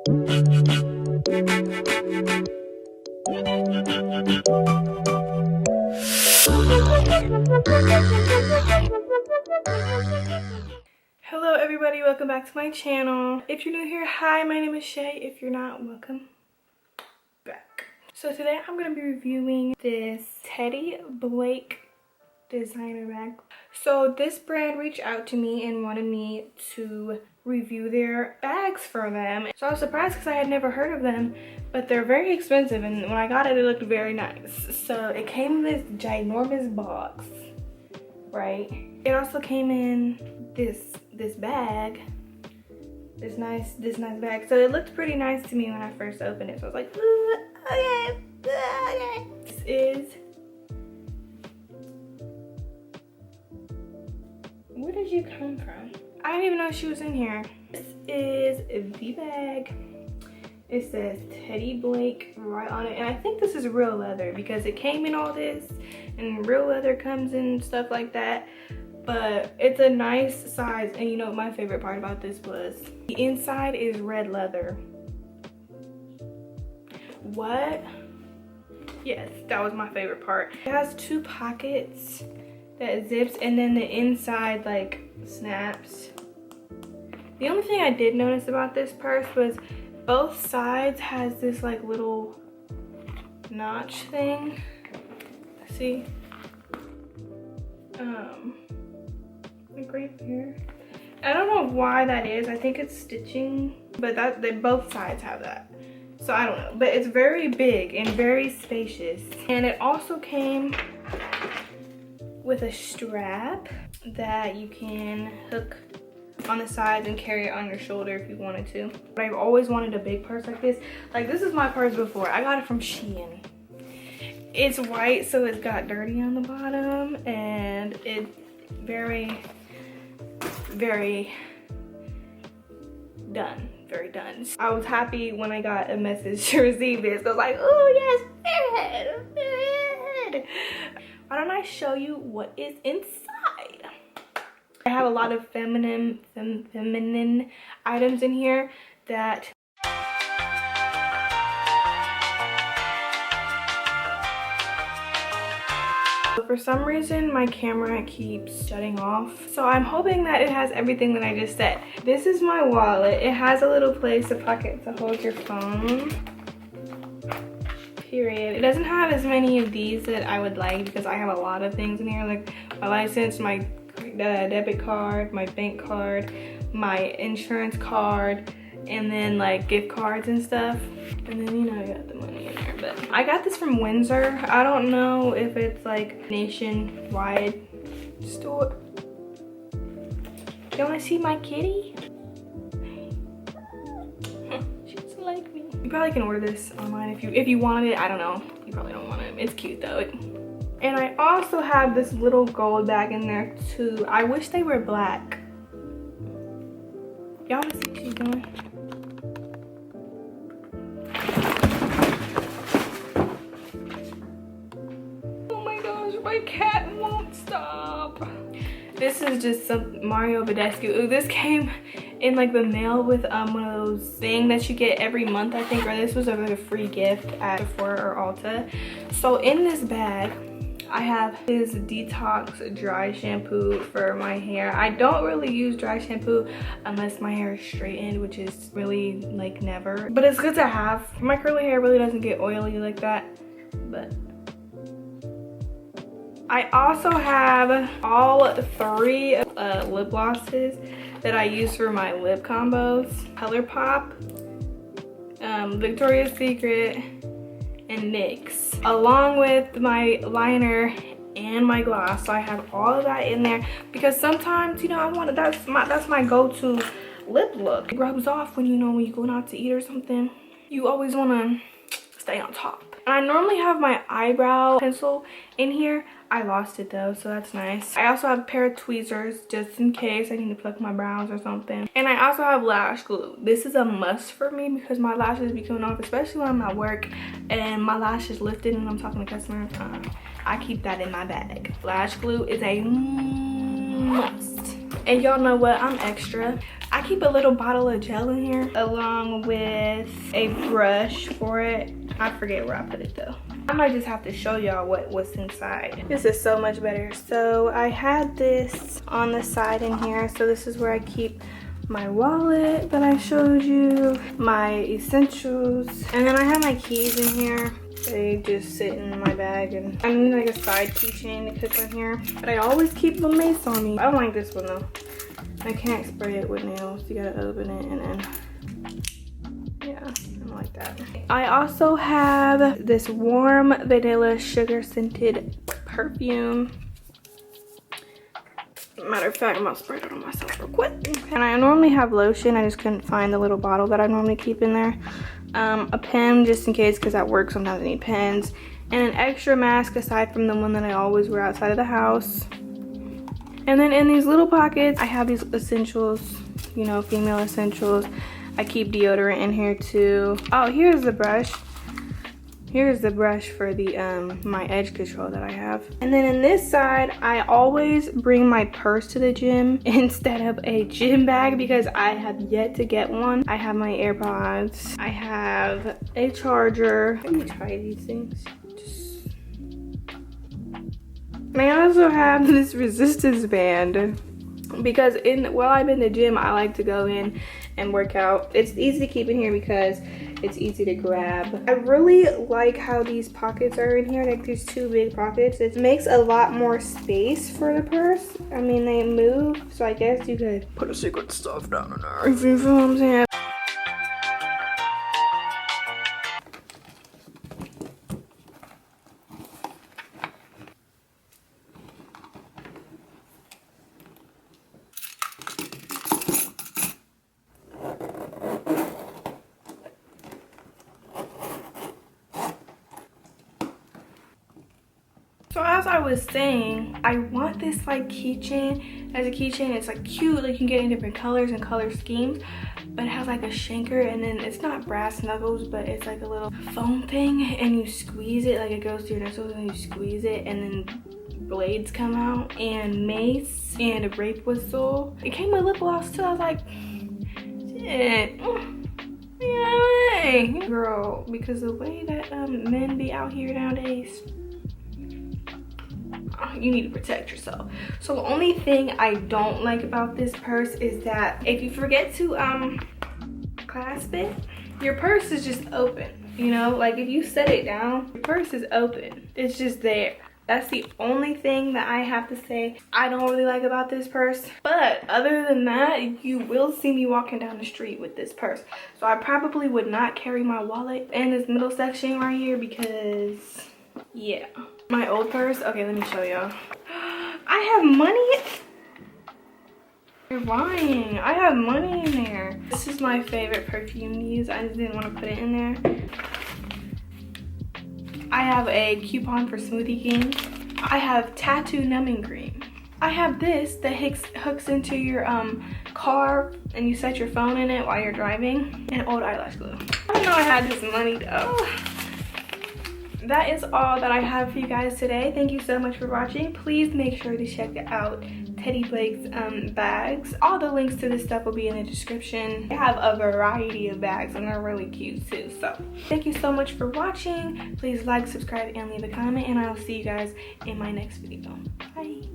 Hello everybody, welcome back to my channel. If you're new here, hi, my name is Shay. If you're not, welcome back. So today I'm going to be reviewing this Teddy Blake designer bag. So this brand reached out to me and wanted me to review their bags for them. So I was surprised because I had never heard of them, but they're very expensive, and when I got it, it looked very nice. So it came in this ginormous box, right? It also came in this bag, this nice bag. So it looked pretty nice to me when I first opened it. So I was like, ooh, okay. This is, where did you come from? I didn't even know she was in here. This is the bag. It says Teddy Blake right on it, and I think this is real leather because it came in all this, and real leather comes in stuff like that. But it's a nice size, and you know what my favorite part about this was? The inside is red leather. What? Yes, that was my favorite part. It has two pockets that zips, and then the inside like snaps. The only thing I did notice about this purse was both sides has this like little notch thing. See? Like right here. I don't know why that is. I think it's stitching, but both sides have that. So I don't know, but it's very big and very spacious. And it also came with a strap that you can hook on the sides and carry it on your shoulder if you wanted to. But I've always wanted a big purse like this. Like, this is my purse before. I got it from Shein. It's white, so it's got dirty on the bottom, and it's very done. Very done. I was happy when I got a message to receive this. I was like, oh yes, period. Why don't I show you what is inside? I have a lot of feminine items in here that for some reason my camera keeps shutting off, so I'm hoping that it has everything that I just said. This is my wallet. It has a little place, a pocket to hold your phone, period. It doesn't have as many of these that I would like because I have a lot of things in here, like my license, my debit card, my bank card, my insurance card, and then like gift cards and stuff. And then, you know, I got the money in there. But I got this from Windsor. I don't know if it's like nationwide store. You wanna see my kitty? She doesn't like me. You probably can order this online if you wanted it. I don't know. You probably don't want it. It's cute though. And I also have this little gold bag in there too. I wish they were black. Y'all wanna see what she's doing? My cat won't stop. This is just some Mario Badescu. Ooh, this came in like the mail with one of those things that you get every month, I think, or this was a free gift at Sephora or Ulta. So in this bag, I have this detox dry shampoo for my hair. I don't really use dry shampoo unless my hair is straightened, which is really like never. But it's good to have. My curly hair really doesn't get oily like that, but I also have all three lip glosses that I use for my lip combos. ColourPop, Victoria's Secret, and NYX, along with my liner and my gloss. So I have all of that in there because sometimes, you know, I want to, that's my go-to lip look. It rubs off when, you know, when you're going out to eat or something. You always want to stay on top. And I normally have my eyebrow pencil in here. I lost it though, so that's nice. I also have a pair of tweezers just in case I need to pluck my brows or something. And I also have lash glue. This is a must for me because my lashes be coming off, especially when I'm at work and my lashes lifted and I'm talking to customers. I keep that in my bag. Lash glue is a must. And y'all know what? I'm extra. I keep a little bottle of gel in here along with a brush for it. I forget where I put it though. I might just have to show y'all what's inside. This is so much better. So I had this on the side in here. So this is where I keep my wallet that I showed you, my essentials, and then I have my keys in here. They just sit in my bag, and I need like a side keychain to clip on here. But I always keep a mace on me. I don't like this one though. I can't spray it with nails. You gotta open it and then, yeah, I don't like that. I also have this warm vanilla sugar scented perfume. Matter of fact, I'm gonna spray it on myself real quick. And I normally have lotion. I just couldn't find the little bottle that I normally keep in there. A pen just in case, because at work sometimes I need pens. And an extra mask aside from the one that I always wear outside of the house. And then in these little pockets, I have these essentials, you know, female essentials. I keep deodorant in here too. Oh, here's the brush. Here's the brush for the my edge control that I have. And then in this side, I always bring my purse to the gym instead of a gym bag because I have yet to get one. I have my AirPods. I have a charger. Let me try these things. And I also have this resistance band because while I'm in the gym, I like to go in and work out. It's easy to keep in here because it's easy to grab. I really like how these pockets are in here, like these two big pockets. It makes a lot more space for the purse. I mean, they move, so I guess you could put a secret stuff down in there, if you feel what I'm saying. So as I was saying, I want this like keychain. As a keychain, it's like cute, like you can get in different colors and color schemes, but it has like a shanker, and then it's not brass knuckles, but it's like a little foam thing, and you squeeze it, like it goes to your knuckles and you squeeze it, and then blades come out, and mace, and a rape whistle. It came with lip gloss too. I was like, shit. Yeah, girl, because the way that men be out here nowadays, you need to protect yourself. So the only thing I don't like about this purse is that if you forget to clasp it, your purse is just open, you know, like if you set it down, your purse is open, it's just there. That's the only thing that I have to say I don't really like about this purse. But other than that, you will see me walking down the street with this purse. So I probably would not carry my wallet in this middle section right here because, yeah. My old purse, okay, let me show y'all. I have money. You're lying. I have money in there. This is my favorite perfume to use. I just didn't want to put it in there. I have a coupon for Smoothie King. I have tattoo numbing cream. I have this that hooks into your car and you set your phone in it while you're driving, and old eyelash glue. I didn't know I had this money though. That is all that I have for you guys today. Thank you so much for watching. Please make sure to check out Teddy Blake's bags. All the links to this stuff will be in the description. They have a variety of bags and they're really cute too. So thank you so much for watching. Please like, subscribe, and leave a comment, and I'll see you guys in my next video. Bye.